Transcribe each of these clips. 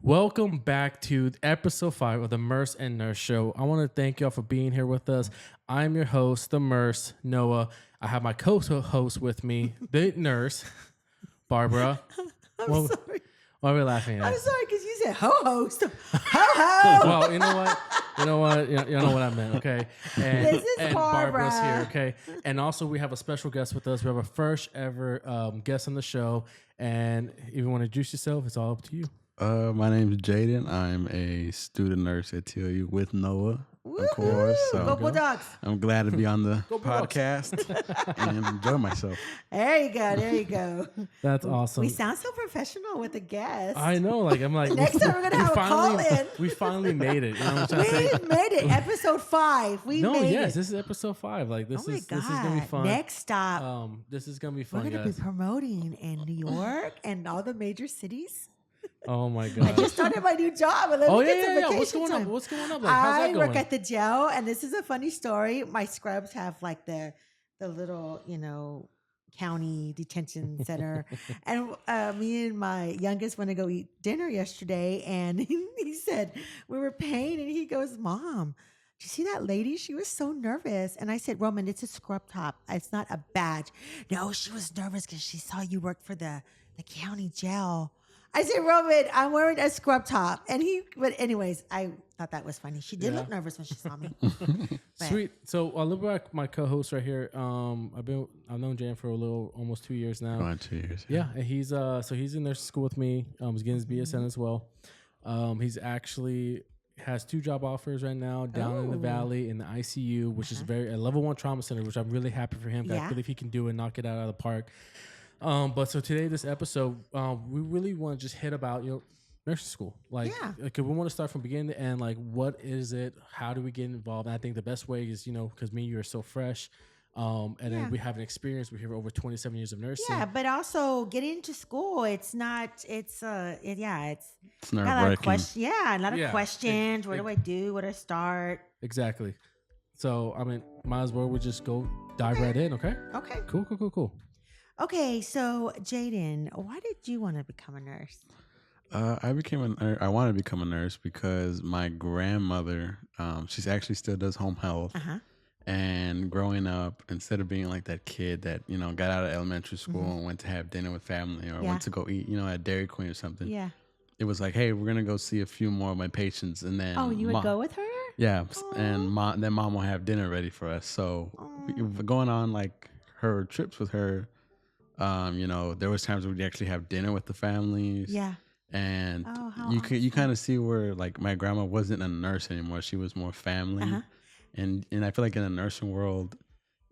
Welcome back to episode 5 of the Merce and Nurse Show. I want to thank y'all for being here with us. I'm your host, the Merce, Noah. I have my co-host with me, the nurse, Barbara. I'm sorry. Why are we laughing at? I'm sorry because you said ho-host. Ho-ho. Well, you know what? You know what I meant, okay? And, This is and Barbara. Barbara's here, okay? And also we have a special guest with us. We have a first ever guest on the show. And if you want to introduce yourself, it's all up to you. My name is Jayden. I'm a student nurse at TLU with Noah, of course. So Go Bulldogs. I'm glad to be on the Bulldogs. podcast and enjoy myself. There you go. There you go. That's awesome. We sound so professional with a guest. I know, I'm like Next time we're gonna have a call-in. We finally made it. You know what I'm trying to say? We made it. Episode 5. We made it. This is episode 5. Like this Oh my is God. this is gonna be fun. Next stop. This is gonna be We're fun, going to guys. be promoting in New York and all the major cities. Oh my I god. just started my new job. And let me get some vacation What's going time. on? What's going on? Like, how's I that going? work at the jail, and this is a funny story. My scrubs have like the little, county detention center. And me and my youngest went to go eat dinner yesterday, and he said, we were paying, and he goes, Mom, did you see that lady? She was so nervous. And I said, Roman, it's a scrub top. It's not a badge. No, she was nervous because she saw you work for the county jail. I said, Roman, I'm wearing a scrub top. But anyways, I thought that was funny. She did look nervous when she saw me. Sweet. So a little bit my co-host right here. I've known Jan for almost 2 years now. Going 2 years. Yeah, and he's in nursing school with me. He's getting his BSN as well. He's actually has 2 job offers right now down in the valley in the ICU, which is a level 1 trauma center, which I'm really happy for him. I believe he can do it, knock it out of the park. But so today, this episode, we really want to just hit about, nursing school. Like we want to start from beginning to end. Like, what is it? How do we get involved? And I think the best way is, because me and you are so fresh. Then we have an experience. We're here for over 27 years of nursing. Yeah, but also getting into school, it's not, it's It's a lot of nerve-wracking. questions. Yeah, a lot of questions. What do I do? Where do I start? Exactly. So, might as well we just go dive right in, okay? Okay. Cool. Okay, so Jayden, why did you want to become a nurse? I wanted to become a nurse because my grandmother, she's actually still does home health. Uh-huh. And growing up, instead of being like that kid that, got out of elementary school and went to have dinner with family or went to go eat, at Dairy Queen or something. Yeah. It was like, hey, we're going to go see a few more of my patients. And then You would go with her? Yeah. And then mom will have dinner ready for us. So going on like her trips with her, there was times we'd actually have dinner with the families. Yeah. And you kind of see where like my grandma wasn't a nurse anymore. She was more family. Uh-huh. And I feel like in the nursing world,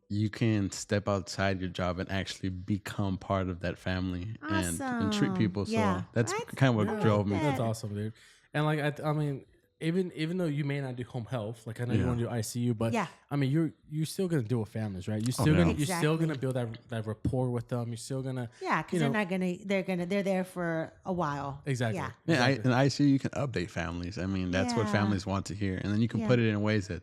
you can step outside your job and actually become part of that family and treat people. So that's kind of what drove me. That's awesome, dude. And like, even though you may not do home health, like I know you want to do ICU, but you're still gonna deal with families, right? You're still gonna build that rapport with them. You're still gonna because they're there for a while. Exactly. Yeah, in ICU you can update families. That's what families want to hear, and then you can put it in ways that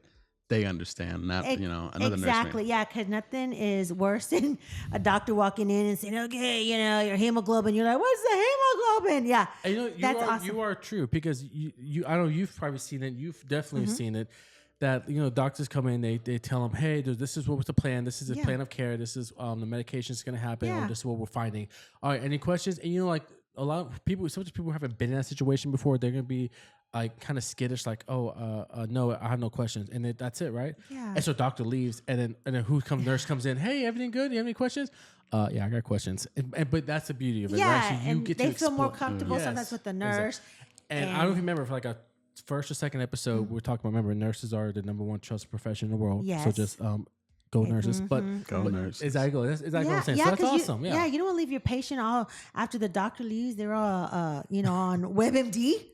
they understand, not another nurse. Exactly, yeah, because nothing is worse than a doctor walking in and saying, "Okay, your hemoglobin." You're like, "What's the hemoglobin?" Yeah, and that's awesome. You are true because you I know you've probably seen it. You've definitely seen it. That doctors come in, they tell them, "Hey, this is what was the plan. This is the plan of care. This is the medication is going to happen. Or this is what we're finding." All right, any questions? And like a lot of people, sometimes people who haven't been in that situation before, they're going to be like kind of skittish, like, no, I have no questions, and that's it, right? Yeah. And so doctor leaves, and then nurse comes in, hey, everything good? You have any questions? Yeah, I got questions. But that's the beauty of it, right? So and they feel more comfortable sometimes with the nurse. Exactly. And I don't know if you remember, for like a first or second episode, we're talking about, remember, nurses are the number 1 trusted profession in the world. Yes. So just go nurses. But Go nurses. Exactly. That's exactly what I'm saying. So that's awesome. You don't want to leave your patient all after the doctor leaves. They're all on WebMD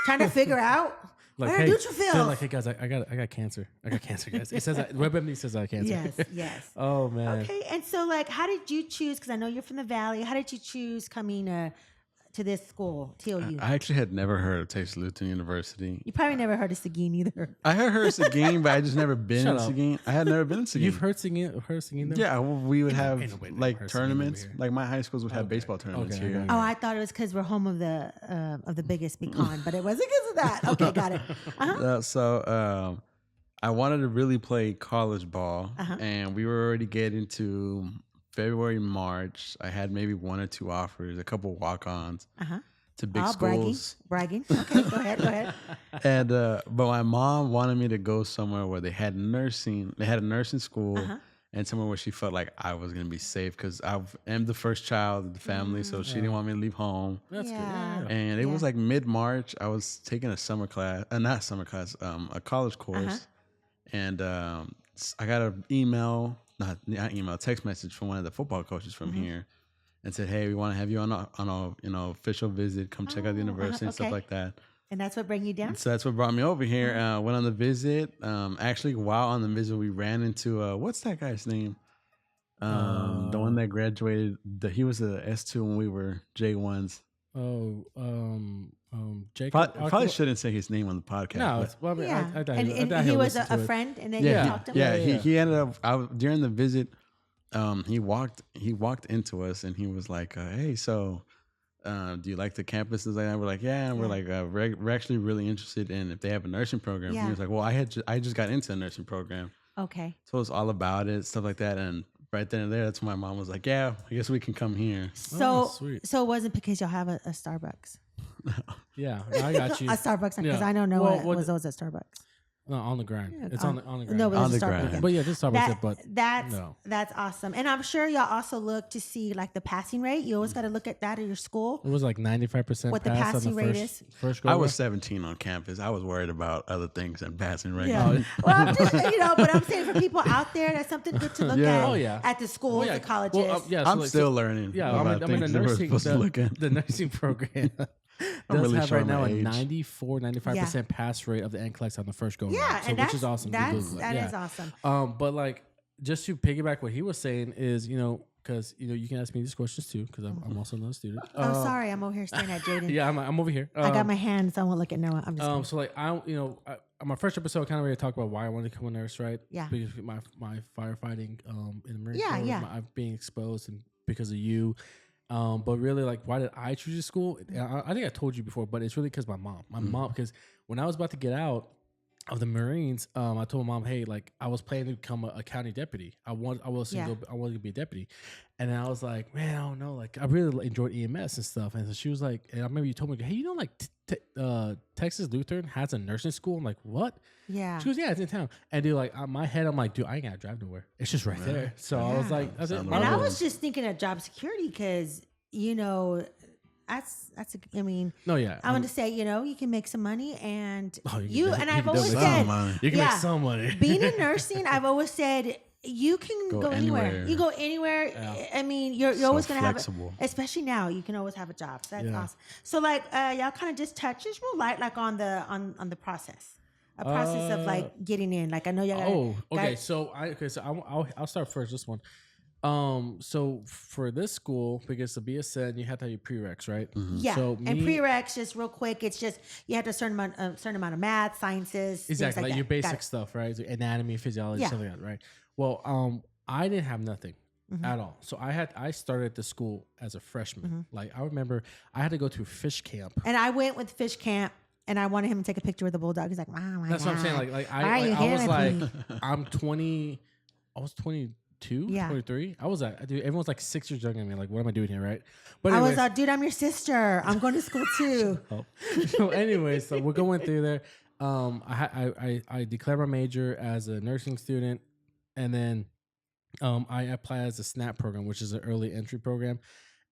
trying to figure out like, where neutrophils. They're like, hey guys, I got cancer. I got cancer, guys. It says WebMD says I have cancer. Yes. Oh man. Okay, and so like, how did you choose? Because I know you're from the valley. How did you choose coming to this school, TOU? I actually had never heard of Texas Lutheran University. You probably never heard of Seguin either. I had heard Seguin, but I just never been Shut in up. Seguin. I had never been in Seguin. You've heard singing there? Yeah, we would have ain't nobody like heard Seguin over tournaments. here. Like my high schools would have baseball tournaments Okay, I here. got Oh, I thought it was because we're home of the biggest pecan, but it wasn't because of that. Okay, got it. So I wanted to really play college ball, and we were already getting to February, March. I had maybe 1 or 2 offers, a couple walk-ons to big schools. Bragging. Okay, go ahead. And but my mom wanted me to go somewhere where they had nursing. They had a nursing school, and somewhere where she felt like I was gonna be safe because I am the first child of the family, so she didn't want me to leave home. That's good. Yeah. Yeah. And it was like mid-March. I was taking a summer class, not summer class, a college course, and I got an email, not email, text message from one of the football coaches from here, and said, "Hey, we want to have you on a official visit. Come check out the university and stuff like that." And that's what brought you down? So that's what brought me over here. Went on the visit. Actually, while on the visit, we ran into what's that guy's name? The one that graduated. He was a S2 when we were J1s. Jacob. Probably shouldn't say his name on the podcast. No, it's, well, I mean, Yeah. I thought and he was a friend, and then you talked to him? He ended up during the visit. He walked into us and he was like, "Hey, so do you like the campuses?" Like that? We're like, "Yeah." And we're like, "We're actually really interested in if they have a nursing program." Yeah. He was like, "Well, I just got into a nursing program." Okay. So it's all about it, stuff like that. And right then and there, that's when my mom was like, "Yeah, I guess we can come here." So, sweet. so it wasn't because y'all have a Starbucks. Yeah, I got you. A Starbucks, because Yeah. I don't know Well, what was those at Starbucks. No, on the grind. It's on the grind. No, but On it's the a grind. Starbucks. But yeah, this Starbucks, but That's awesome. And I'm sure y'all also look to see like the passing rate. You always got to look at that at your school. it was like 95% What the pass on passing the rate is. first go. I was 17 on campus. I was worried about other things than passing rate. Yeah. Well, I'm just, but I'm saying for people out there, that's something good to look Yeah. at Oh, yeah. at the schools, the colleges. Well, yeah, so I'm like- still so- learning. Yeah, about I'm in the things that we're nursing. supposed to look at. The nursing program does really have showing right now my a age. 95% pass rate of the NCLEX on the first go. Yeah, so and which is awesome. That Yeah. is awesome. But like, just to piggyback what he was saying is, because you can ask me these questions too, because I'm also another student. Oh, sorry, I'm over here staring at Jayden. Yeah, I'm over here. I got my hands, so I won't look at Noah. I'm just kidding. So like on my first episode, I kind of already talked about why I wanted to become a nurse, right? Yeah. Because my firefighting in the Marine Yeah, Corps, yeah. I'm being exposed and because of you. But really, like, why did I choose this school? I think I told you before, but it's really because my mom. My mom, because when I was about to get out of the Marines, I told my mom, "Hey, like, I was planning to become a county deputy. I wanted to be a deputy." And then I was like, "Man, I don't know. Like, I really enjoyed EMS and stuff." And so she was like, and I remember you told me, "Hey, like Texas Lutheran has a nursing school?" I'm like, "What?" Yeah. She goes, "Yeah, it's in town." And dude, like, my head, I'm like, "Dude, I ain't gotta drive nowhere. It's just right there." So I was like, Sound And I Wow. was just thinking of job security because, I mean, "No, yeah, I want to say, you can make some money and you can I've always definitely said, some money. you can make some money." being in nursing, I've always said, you can go anywhere. anywhere. You go anywhere. Yeah. I mean, you're So always going to have, flexible. especially now, you can always have a job. So that's Yeah. awesome. So like, y'all kind of just touch just real light, like on the process, a process of like getting in. Like I know y'all. Okay. So I'll start first. This one. So for this school, because the BSN, you have to have your prereqs, right? Yeah, So and prereqs, just real quick, it's just you have to certain amount of math, sciences, exactly, like your that. Got basic it. stuff, right? Anatomy, physiology, Yeah. stuff like that, right? Well, I didn't have nothing Mm-hmm. at all. So I started at the school as a freshman. Like I remember I had to go to a fish camp. And I went with fish camp, and I wanted him to take a picture with the bulldog. He's like, "Oh my That's what I'm saying. God. Like Why are you I was here like, with me?" I'm 20. I was 22, Yeah. 23. I was like, dude, everyone's like 6 years younger than me. Like, what am I doing here, right? But I was anyways, like, dude, I'm your sister. I'm going to school too. So anyway, so we're going through there. I declared my major as a nursing student, and then I applied as a SNAP program, which is an early entry program.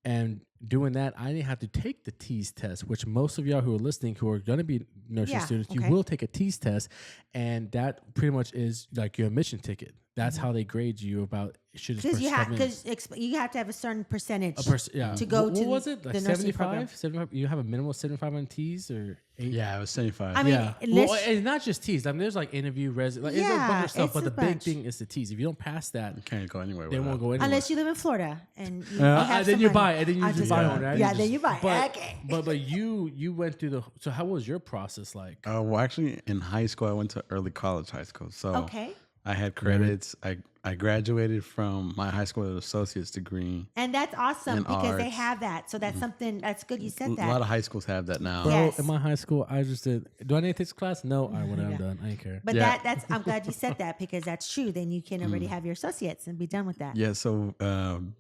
And doing that, I didn't have to take the TEAS test, which most of y'all who are listening, who are going to be nursing students, okay. you will take a TEAS test, and that pretty much is like your admission ticket. That's how they grade you about should this Because person come in. you have to have a certain percentage to go what to was it? Like the nursing program. 75? You have a minimum of 75 on Teas or 8? Yeah, it was 75. I mean, Yeah. unless- Well, and not just Teas. I mean, there's like interview, there's a bunch of stuff, it's but a the big bunch. thing is the Teas. If you don't pass that, You can't go anywhere they with won't that. go anywhere. Unless you live in Florida and you have and then some you money. buy it. And then you I'm just buy one, right? Yeah, then you buy. Okay. But you went through the. So how was your process like? Well, actually, in high school, I went to early college high school. So Okay. I had credits. I graduated from my high school with an associate's degree. And that's awesome In because they arts. have that. So that's something that's good. You said A that. lot of high schools have that now. Bro, Yes. in my high school, I just did. Do I need to take this class? No, I when I'm Yeah. done. I ain't care. But Yeah. that's I'm glad you said that because that's true. Then you can already have your associates and be done with that. Yeah, so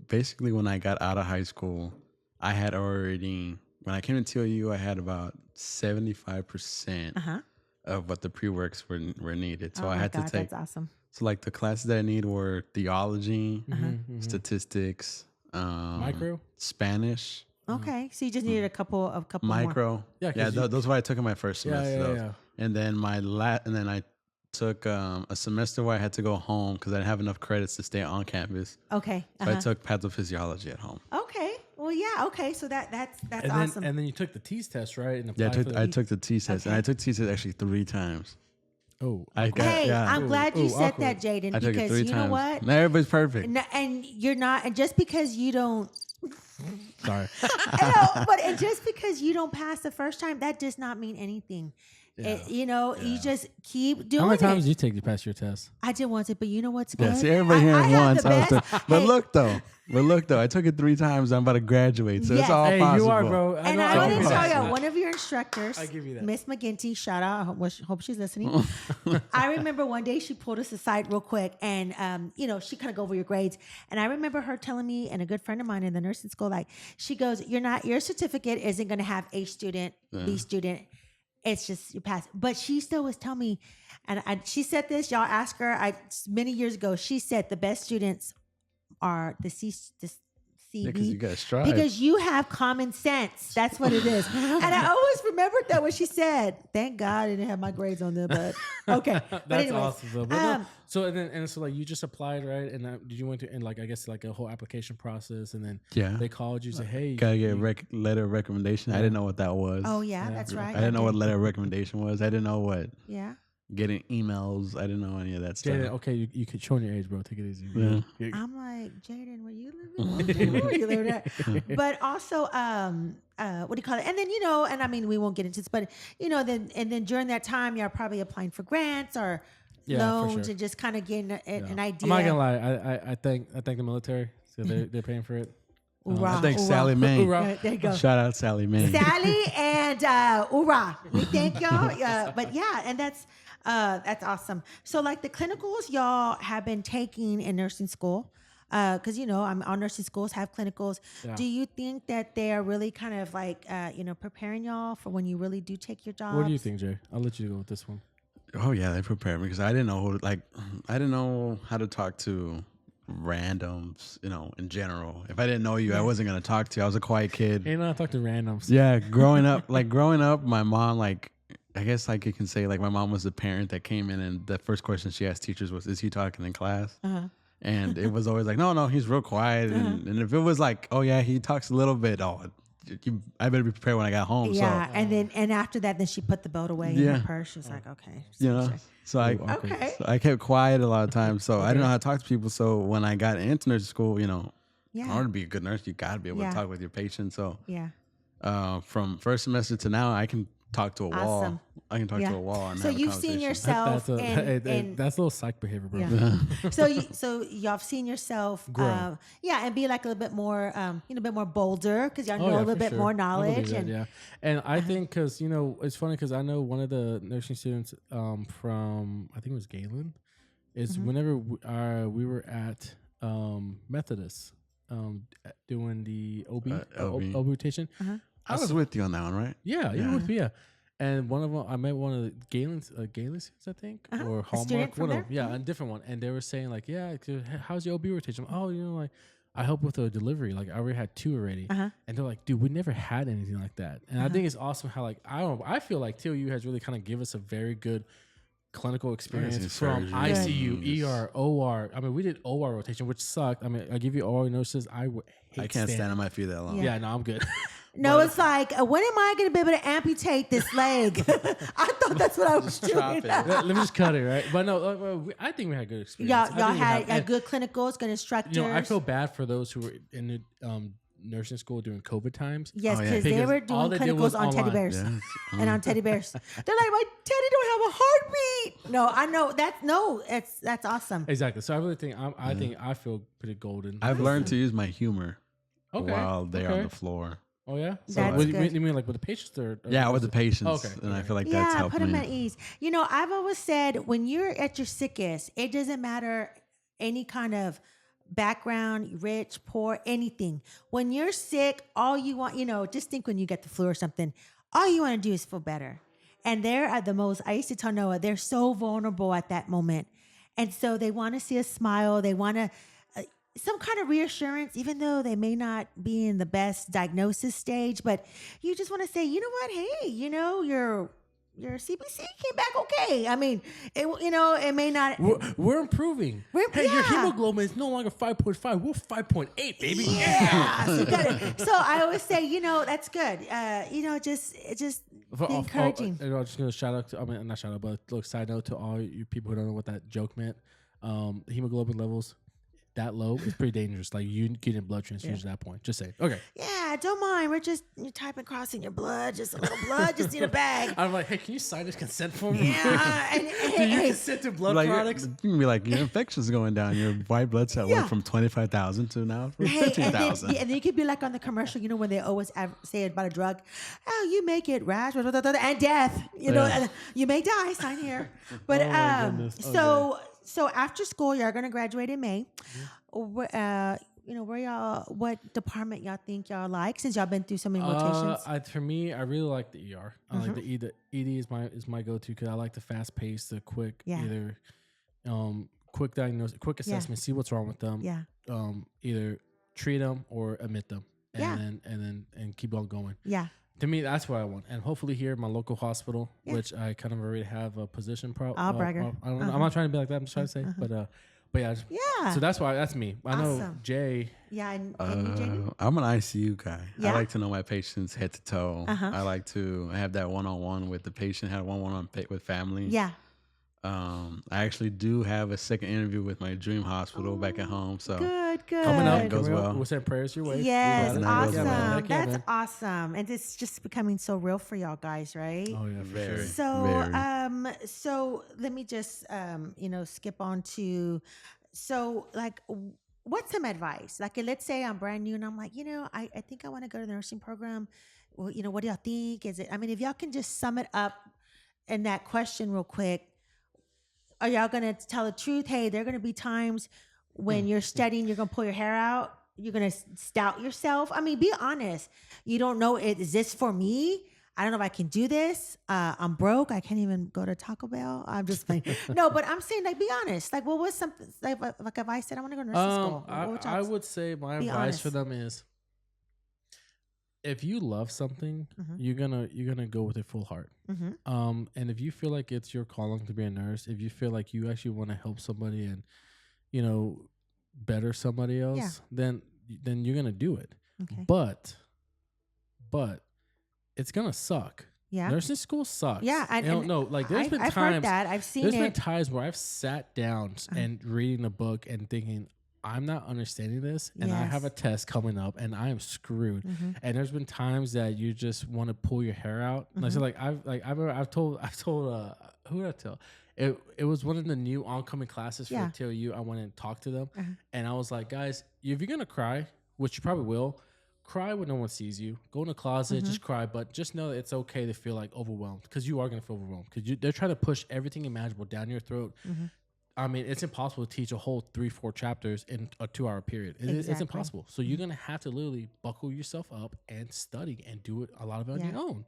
basically, when I got out of high school, I had already, when I came to TOU, I had about 75% Uh-huh. of what the pre-works were needed. So Oh I my had God, to take, that's awesome. so like the classes that I need were theology, Mm-hmm. statistics, Micro? Spanish, Okay. So you just needed a couple more. micro. Yeah, Yeah, 'cause you- those were what I took in my first Yeah, semester. yeah, those. yeah. And then and then I took a semester where I had to go home because I didn't have enough credits to stay on campus. Okay. So I took pathophysiology at home. Okay. Well, yeah. Okay. So that's And awesome. then you took the TEAS test, right? And Yeah, applied for the- I took the T test, and Okay. I took T test actually 3 times. Oh, I got, Hey, yeah, I'm glad you Ooh, said awkward. that, Jayden, I took it because 3 you times. know what? Not everybody's perfect. And you're not, and just because you don't, sorry. and just because you don't pass the first time, that does not mean anything. You just keep doing How many times it. did you take to pass your test? I did once it, but you know what's good? Yeah, see, everybody here I have once. the best. But Hey, look though, I took it 3 times. I'm about to graduate, so Yes. it's all Hey, possible. you are, bro. And know- I give want you to that. tell you, one of your instructors, I give you that. Miss McGinty, shout out. Hope she's listening. I remember one day she pulled us aside real quick, and she kind of go over your grades. And I remember her telling me, and a good friend of mine in the nursing school, like she goes, your certificate isn't going to have A student, B student. It's just you pass. But she still was telling me, and she said this. Y'all ask her. Many years ago, she said the best students are the Yeah, because you CB. gotta strive. Because you have common sense. That's what it is. And I always remembered that when she said, thank God I didn't have my grades on there, but okay. But That's anyways, awesome. Though. But no, so like you just applied, right? And did you went to like I guess like a whole application process, and then Yeah. they called you and said, hey, Gotta get a letter of recommendation. I didn't know what that was. oh yeah, that's right. I didn't know what letter of recommendation was. I didn't know what Yeah. getting emails. I didn't know any of that stuff. Jayden, okay, you could show your age, bro. Take it easy. Yeah. I'm like, Jayden, where you living? Where you living at? But also, what do you call it? And then, and I mean, we won't get into this, but then during that time, you're probably applying for grants or Yeah, for loans sure. and just kind of getting an idea. I'm not gonna lie. I thank the military, so they're paying for it. Hoorah, I think hoorah. Sally Mae. Hoorah. There you go. Shout out Sally Mae. Sally and hoorah. We thank y'all. But yeah, and that's awesome. So like the clinicals y'all have been taking in nursing school, because all nursing schools have clinicals. Yeah. Do you think that they are really kind of like preparing y'all for when you really do take your job? What do you think, Jay? I'll let you go with this one. Oh yeah, they prepared me because I didn't know I didn't know how to talk to randoms, in general. If I didn't know you, I wasn't gonna talk to you. I was a quiet kid. You know, I talk to randoms. Yeah, growing up, my mom, I guess like you can say like my mom was the parent that came in and the first question she asked teachers was, "Is he talking in class?" Uh-huh. And it was always like, no, he's real quiet. And if it was like, oh yeah, he talks a little bit, I better be prepared when I got home. Yeah, So, and after that, then she put the belt away in Yeah. her purse. She's like, okay. so I Okay. so I kept quiet a lot of times. So I didn't know how to talk to people. So when I got into nursing school, in Yeah. order to be a good nurse, you got to be able Yeah. to talk with your patients. So Yeah. from first semester to now, I can talk to a wall. Awesome. I can talk Yeah. to a wall. And So have a you've seen conversation. yourself That's that's a little psych behavior, bro. Yeah. so y'all have seen yourself, Grow. and be like a little bit more, a bit more bolder because y'all Oh, know yeah, a little for bit sure. more I believe knowledge. that, And yeah, and I think because it's funny because I know one of the nursing students from I think it was Galen is Mm-hmm. whenever we were at Methodist doing the OB OB. OB rotation. I was with you on that one, right? Yeah, you would be. Yeah. And one of them, I met one of the Galen's students, I think, or A student Hallmark, from one of there? them. Yeah, a different one. And they were saying like, yeah, how's your OB rotation? Oh, like I help with a delivery. Like I already had 2 already. And they're like, dude, we never had anything like that. And I think it's awesome how like I feel like TOU has really kind of give us a very good clinical experience from surgery. ICU, ER, OR. I mean, we did OR rotation, which sucked. I mean, I give you OR nurses. I can't stand on my feet that long. Yeah, no, I'm good. no, it's like, when am I going to be able to amputate this leg? I thought that's what I was doing. chop it. Let me just cut it, right? But no, I think we had good experience. Y'all I think we had and, good clinicals, good instructors. I feel bad for those who were in the nursing school during COVID times. Yes, Oh, yeah. because they Because were all doing they did clinicals was on teddy online. bears Yeah. and on teddy bears. They're like, my teddy don't have a heartbeat. No, I know that's awesome. Exactly. So I really think I feel pretty golden. I've learned to use my humor Okay. while they're on Okay. the floor. Oh yeah. That's what, good. You mean like with the patients or Yeah, with the patients. Okay. And I feel like that's Yeah, helped put them me. at ease. You know, I've always said when you're at your sickest, it doesn't matter any kind of background, rich, poor, anything. When you're sick, all you want, just think when you get the flu or something, all you want to do is feel better. And they're at the most, I used to tell Noah, they're so vulnerable at that moment. And so they want to see a smile. They want to, some kind of reassurance, even though they may not be in the best diagnosis stage, but you just want to say, you know what? Hey, your CBC came back okay. I mean, it may not. We're improving. Hey, your hemoglobin is no longer 5.5. We're 5.8, baby. Yeah. So I always say, that's good. Just be encouraging. I'm just gonna shout out to, not shout out, but look, side note to all you people who don't know what that joke meant. Hemoglobin levels that low is pretty dangerous. Like you getting blood transfusion at that point. Just say, okay. Yeah, don't mind. You're typing crossing your blood, just a little blood, just need a bag. I'm like, hey, can you sign this consent form? Yeah, and Do you consent to blood products? You can be like, your infection's going down. Your white blood cell went from 25,000 to now 15,000. And then you could be like on the commercial, when they always say about a drug, oh, you may get rash, and death. You may die. Sign here. But so after school, y'all gonna graduate in May. Where y'all? What department y'all think y'all like? Since y'all been through so many rotations. For me, I really like the ER. I like the ED is my go-to because I like the fast pace, the quick either quick diagnosis, quick assessment, see what's wrong with them. Yeah. Either treat them or admit them, and then keep on going. Yeah. To me, that's what I want, and hopefully here, my local hospital, which I kind of already have a position. Bragger. I'm not trying to be like that. I'm just trying to say, but yeah. So that's me. I know Jay. Yeah, and you, Jayden? I'm an ICU guy. Yeah? I like to know my patients head to toe. I like to have that one-on-one with the patient, have one-on-one with family. Yeah. I actually do have a second interview with my dream hospital back at home. So good. Coming up, goes well. We'll send prayers your way. Yes, awesome. That's awesome, and it's just becoming so real for y'all guys, right? Oh yeah, for sure. So, so let me just, skip on to, what's some advice? Like, let's say I'm brand new and I'm like, I think I want to go to the nursing program. Well, what do y'all think? If y'all can just sum it up in that question real quick. Are y'all going to tell the truth? Hey, there are going to be times when you're studying, you're going to pull your hair out. You're going to stout yourself. Be honest. You don't know, is this for me? I don't know if I can do this. I'm broke. I can't even go to Taco Bell. I'm just playing. No, but I'm saying, be honest. What was something, like if I said I want to go to nursing school? I would say my advice for them is, if you love something, you're gonna go with it full heart. And if you feel like it's your calling to be a nurse, if you feel like you actually want to help somebody and better somebody else, then you're gonna do it. Okay. But it's gonna suck. Yeah. Nursing school sucks. Yeah. There's been times. I've heard that. I've seen There's it. been times where I've sat down and reading a book and thinking, I'm not understanding this, and I have a test coming up, and I am screwed. And there's been times that you just want to pull your hair out. I've told who did I tell? It was one of the new oncoming classes for TOU. I went and talked to them, and I was like, guys, if you're gonna cry, which you probably will, cry when no one sees you. Go in the closet, just cry, but just know that it's okay to feel overwhelmed, because you are gonna feel overwhelmed, because they're trying to push everything imaginable down your throat. It's impossible to teach a whole 3-4 chapters in a 2-hour period. It's impossible. So you're going to have to literally buckle yourself up and study and do it a lot of it on your own.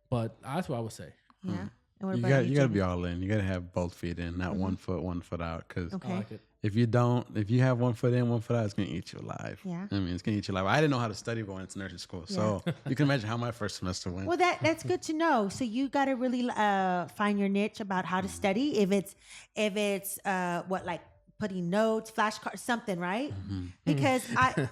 But that's what I would say. Yeah. You got to be all in. You got to have both feet in, not one foot out. Because Okay. I like it. if you have one foot in, one foot out, it's going to eat you alive. Yeah. It's going to eat you alive. I didn't know how to study going into nursing school. So you can imagine how my first semester went. Well, that's good to know. So you got to really find your niche about how to study. If it's putting notes, flashcards, something, right? Because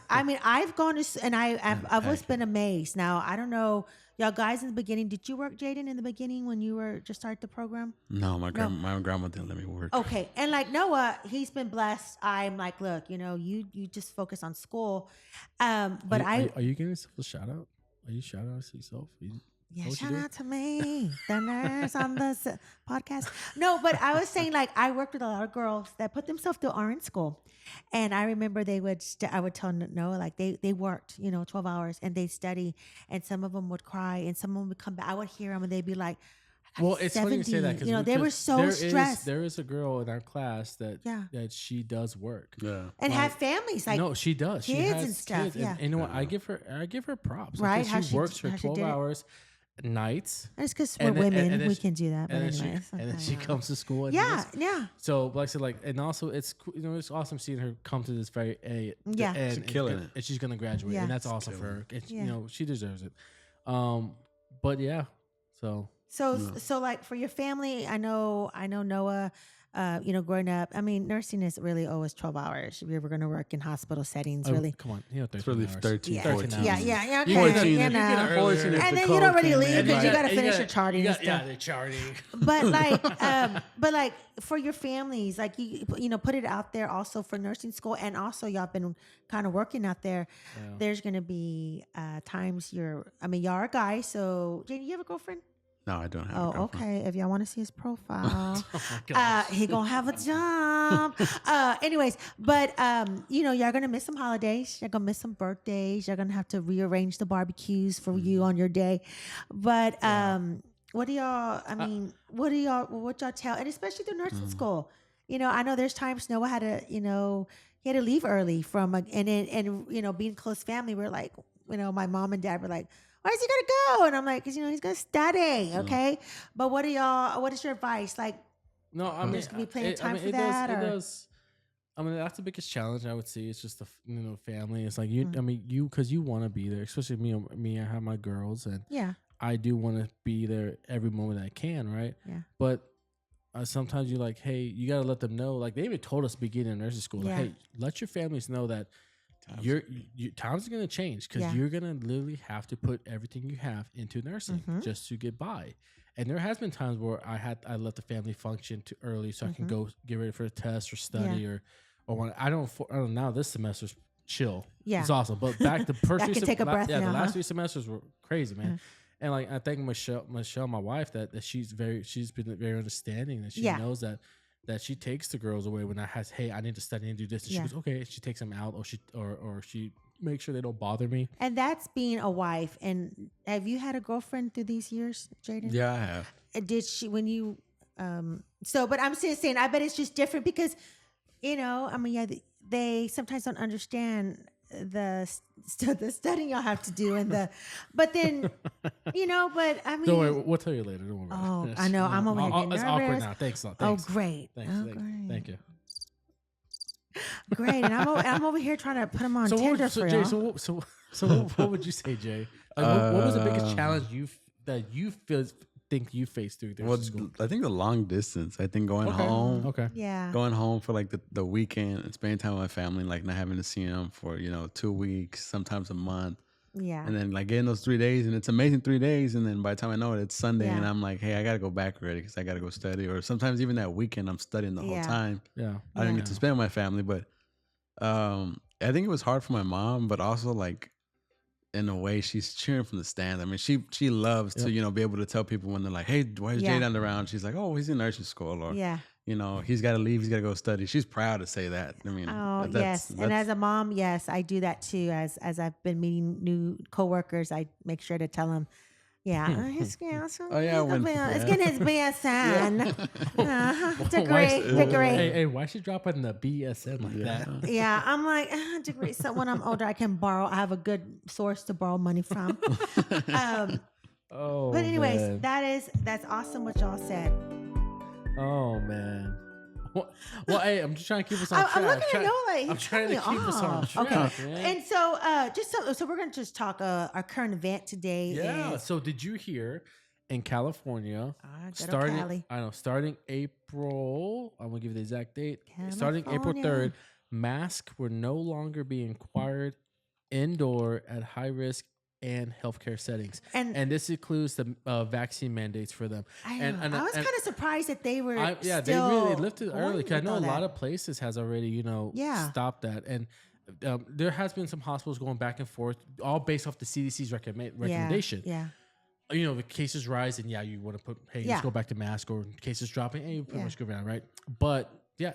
I mean, I've gone to, and I've always been amazed. Now, I don't know, y'all guys in the beginning, did you work, Jayden, in the beginning when you were just started the program? No, my grandma didn't let me work. Okay. And like Noah, he's been blessed. I'm like, look, you just focus on school. But are you giving yourself a shout out? Are you shout out to yourself? Yeah, shout out to me, the nurse on the podcast. No, but I was saying, like, I worked with a lot of girls that put themselves through RN school. And I remember I would tell Noah, like, they worked, 12 hours and they'd study. And some of them would cry and some of them would come back. I would hear them and they'd be like, well, it's 70, funny you say that because they were so stressed. There is a girl in our class that she does work, and have families. Like, no, she does. Kids she has and stuff. Kids. And you know what? I give her props. Right? She works her 12 hours. Nights. It's because we're women. We can do that. But and then she comes to school. And So, like I said, and also it's it's awesome seeing her come to this very end. She's killing it, and she's gonna graduate, and that's awesome for her. She deserves it. But yeah, so like for your family, I know Noah. Growing up, I mean, nursing is really always 12 hours. If you're ever going to work in hospital settings, really. Come on, it's really 13, 14 hours. Yeah. Okay. 14, and then you don't really leave because you got to finish your charting and stuff. Yeah, the charting. But like for your families, like you put it out there also for nursing school, and also y'all been kind of working out there. Yeah. There's going to be times y'all are a guy. So, Jayden, you have a girlfriend? No, I don't have a girlfriend. Okay. If y'all want to see his profile, he gonna have a job. Anyways, but y'all gonna miss some holidays. You're gonna miss some birthdays. You're gonna have to rearrange the barbecues for you on your day. But what do y'all? I mean, what y'all tell? And especially the nursing school. I know there's times Noah had to, he had to leave early from, and being close family. We're like, my mom and dad were like, why is he gonna go? And I'm like, because he's gonna study, okay? But what is your advice? Like, no, I mean, there's gonna be plenty of time for that. It does. I mean, that's the biggest challenge I would say. It's just the family. It's like you. I mean, because you want to be there, especially me. I have my girls, and I do want to be there every moment I can, right? Yeah. But sometimes you're like, hey, you gotta let them know. Like they even told us beginning in nursing school, like, hey, let your families know that. Your times are gonna change because you're gonna literally have to put everything you have into nursing just to get by. And there has been times where I let the family function too early so I can go get ready for a test or study or when I don't now this semester's chill. Yeah, it's awesome. But back the first I can take a breath now, the last 3 semesters were crazy, man. And like I thank Michelle, my wife, that she's been very understanding, that she knows that she takes the girls away when I need to study and do this. And she goes, okay. She takes them out, or she makes sure they don't bother me. And that's being a wife. And have you had a girlfriend through these years, Jayden? Yeah, I have. Did she, when you, but I'm still saying, I bet it's just different because, they sometimes don't understand the studying y'all have to do but then but I mean, don't worry, we'll tell you later. Don't worry. Oh, I know. I'm over here getting it's nervous. Awkward now. Thanks. Oh, great. Thanks. Great. Thank you. Great, and I'm over here trying to put him on Tinder for Jay, y'all. So what would you say, Jay? Like, what was the biggest challenge you think you faced through school? I think the long distance. I think going home. Okay. Yeah. Going home for like the weekend and spending time with my family, like not having to see them for 2 weeks, sometimes a month. Yeah. And then like getting those 3 days, and it's amazing 3 days, and then by the time I know it, it's Sunday, and I'm like, hey, I gotta go back already because I gotta go study. Or sometimes even that weekend, I'm studying the whole time. Yeah. I didn't get to spend with my family, but I think it was hard for my mom, but also like in a way she's cheering from the stands. I mean, she loves to be able to tell people when they're like, hey, why is Jayden around? She's like, oh, he's in nursing school, or he's got to leave, he's got to go study. She's proud to say that. I mean, yes. And as a mom, yes, I do that too. As I've been meeting new coworkers, I make sure to tell them, it's getting his BSN. Degree. Hey, why is she dropping the BSN like that? Yeah, I'm like, degree. So when I'm older, I have a good source to borrow money from. But anyways, man. that's awesome what y'all said. Oh man. Well, hey, I'm just trying to keep us on track. I'm looking at Noah. I'm trying to keep us on track. Okay. Man. And so, so we're going to just talk our current event today. So did you hear? in California, starting April. I'm gonna give you the exact date. Starting April 3rd, masks were no longer being required indoor at high risk and healthcare settings, and this includes the vaccine mandates for them. I was kind of surprised that they were. They really lifted early because I know a lot of places has already stopped that, and there has been some hospitals going back and forth, all based off the CDC's recommendation. The cases rise, and you want to put, let's go back to mask, or cases dropping, you pretty much go around, right? But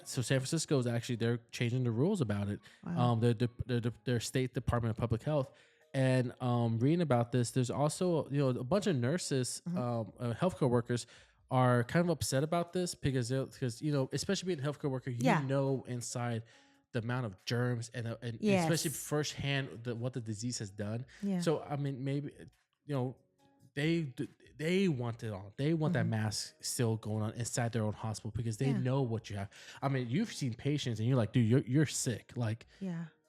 so San Francisco is actually, they're changing the rules about it. Wow. Their state Department of Public Health, and reading about this, there's also a bunch of nurses, healthcare workers are kind of upset about this because especially being a healthcare worker, inside the amount of germs and especially firsthand what the disease has done. Yeah. So I mean, maybe they want it on. They want that mask still going on inside their own hospital because they know what you have. I mean, you've seen patients and you're like, dude, you're sick. Like,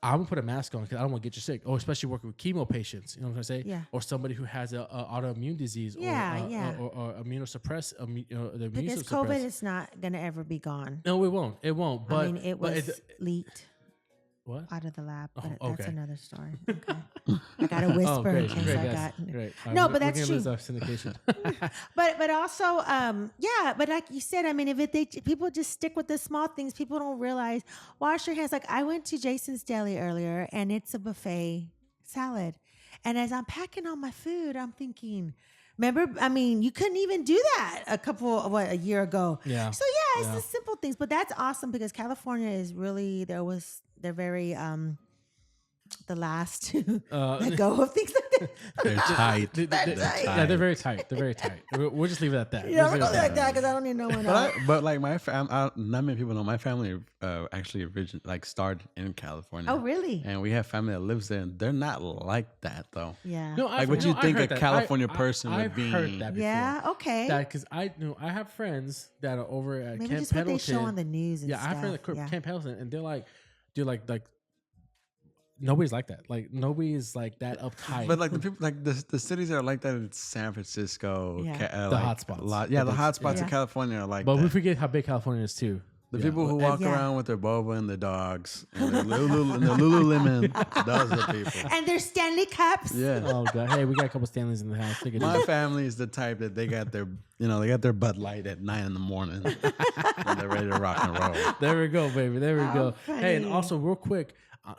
I'm gonna put a mask on because I don't want to get you sick. Or especially working with chemo patients. You know what I'm saying? Yeah. Or somebody who has a autoimmune disease or immunosuppressed. Because COVID is not gonna ever be gone. No, it won't. It won't. But I mean, it was leaked. What? Out of the lab, but that's another story. Okay. I got to whisper. Great. No, but that's true. Lose our syndication. but also, but like you said, I mean, if people just stick with the small things, people don't realize. Wash your hands. Like I went to Jason's Deli earlier, and it's a buffet salad. And as I'm packing all my food, I'm thinking, remember, I mean, you couldn't even do that a year ago. Yeah. So it's the simple things, but that's awesome because California is really, they're very, the last to let go of things like that. They're tight. Yeah, they're very tight. They're very tight. We'll just leave it at that. Yeah, we're going to like that because I don't need no one else. But like my not many people know my family actually started in California. Oh, really? And we have family that lives there, and they're not like that though. Yeah. No, what you think a California person would be. I've heard that before. Yeah. Okay. Because I have friends that are over at Maybe Camp just Pendleton. what they show on the news. And I've heard Camp Pendleton, and they're like nobody's like that. Like nobody is like that uptight. But like the people, like the cities that are like that in San Francisco, the hotspots. The hotspots in California are like. But that. we forget how big California is too. The people who walk around with their boba and the dogs and their Lululemon, those are the people. And their Stanley cups. Yeah. Oh god. Hey, we got a couple Stanleys in the house. My family is the type that they got their Bud Light at 9 a.m. and they're ready to rock and roll. There we go, baby. There we go. Funny. Hey, and also real quick,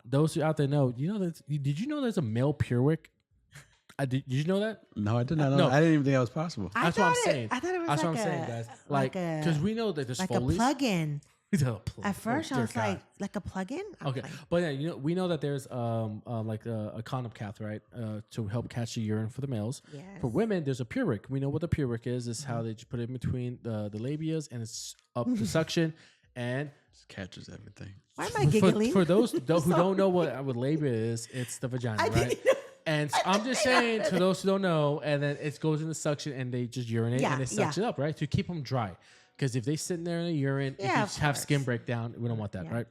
those who out there know, did you know there's a male Purewick? Did you know that? No, I did not know. No. I didn't even think that was possible. That's what I'm saying. I thought it was That's what I'm saying, guys. Like, because we know that there's Foley's. A plug-in. At first, I was God. like a plug-in? Okay. But we know that there's like a condom cath, right? To help catch the urine for the males. Yes. For women, there's a Purewick. We know what the Purewick is. It's how they just put it in between the labias, and it's up the suction, and just catches everything. Why am I giggling? For those who don't know what labia is, it's the vagina, right? And so I'm just saying, to those who don't know, and then it goes in the suction, and they just urinate, and it sucks it up, right? To keep them dry. Because if they sit in there in the urine, if you have skin breakdown, we don't want that, right?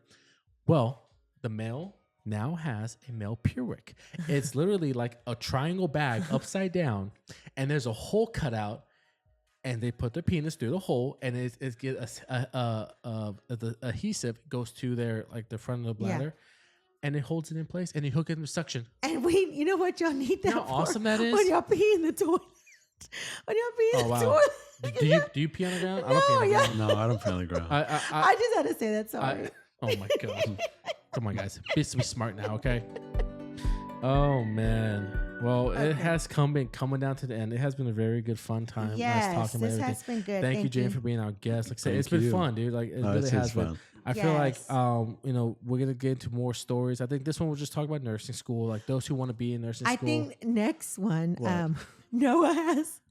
Well, the male now has a male Purewick. It's literally like a triangle bag upside down, and there's a hole cut out, and they put their penis through the hole, and it gets the adhesive goes to the front of the bladder. And it holds it in place, and you hook it in the suction. And you know what y'all need that for? How awesome that is? When y'all pee in the toilet. When y'all pee in the toilet. Do you pee on the ground? No, I don't pee on the ground. No, I don't pee on the ground. I just had to say that. Sorry. Oh my god! Come on, guys, be smart now, okay? Oh man. Well, it has been coming down to the end. It has been a very good, fun time. Yes, talking about everything. Has been good. Thank you, Jane, for being our guest. Like I said, it's been fun, dude. Like it really has been. Fun. I feel like we're gonna get into more stories. I think this one we'll just talk about nursing school, like those who want to be in nursing school. I think next one, Noah has.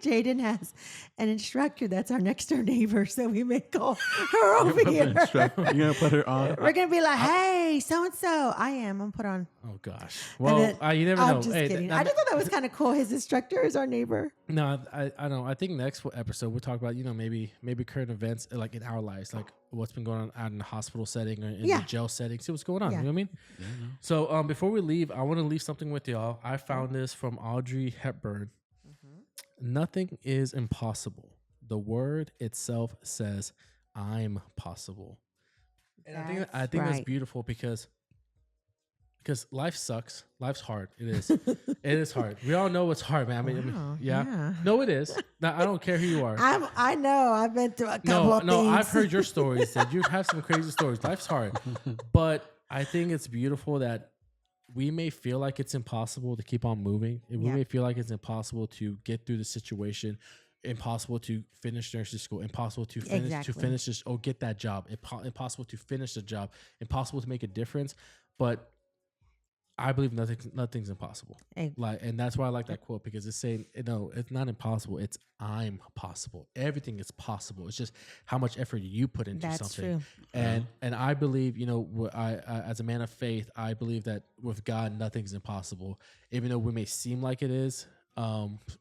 Jayden has an instructor that's our next door neighbor, so we may call her over here. You're gonna put her on. We're gonna be like, "Hey, so and so." I'm gonna put on. Oh gosh. Well, you never know. I'm just kidding. I just thought that was kind of cool. His instructor is our neighbor. No, I don't. I think next episode we'll talk about maybe current events like in our lives, like what's been going on out in the hospital setting or in the jail setting. See what's going on. You know what I mean? Yeah. So before we leave, I want to leave something with y'all. I found this from Audrey Hepburn. nothing is impossible. The word itself says, I'm possible. And I think that's beautiful because life sucks. Life's hard. It is. It is hard. We all know it's hard, man. I mean, yeah. No, it is. Now, I don't care who you are. I know. I've been through a couple of things. No, I've heard your stories. That you have some crazy stories. Life's hard. But I think it's beautiful that we may feel like it's impossible to keep on moving. We may feel like it's impossible to get through the situation, impossible to finish nursing school, impossible to finish this or get that job, impossible to finish the job, impossible to make a difference. But I believe nothing's impossible. And that's why I like that quote, because it's saying, no, it's not impossible. It's I'm possible. Everything is possible. It's just how much effort you put into something. True. And I believe, I as a man of faith, I believe that with God, nothing's impossible. Even though we may seem like it is,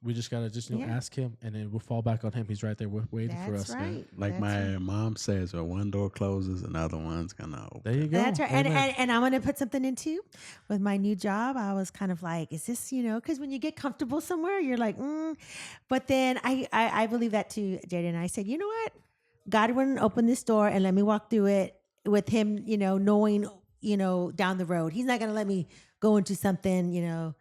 we just gotta ask him, and then we'll fall back on him. He's right there waiting for us. Right. Like my mom says, when one door closes, another one's gonna open. There you go. That's right. And I'm gonna put something into with my new job. I was kind of like, is this, because when you get comfortable somewhere, you're like, But then I believe that too, Jayden. I said, you know what? God wouldn't open this door and let me walk through it with him, knowing, down the road. He's not gonna let me go into something,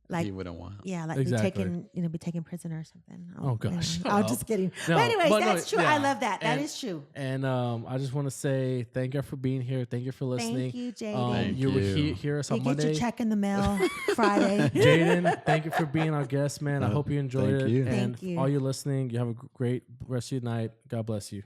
like he wouldn't want. Yeah, like be taken prisoner or something. Oh gosh. I'm just kidding. No, but anyways, that's true. Yeah. I love that. That is true. And I just want to say thank you for being here. Thank you for listening. Thank you, Jayden. You will hear us on Monday. Get your check in the mail Friday. Jayden, thank you for being our guest, man. I hope you enjoyed it. You. And thank you. all you listening, you have a great rest of your night. God bless you.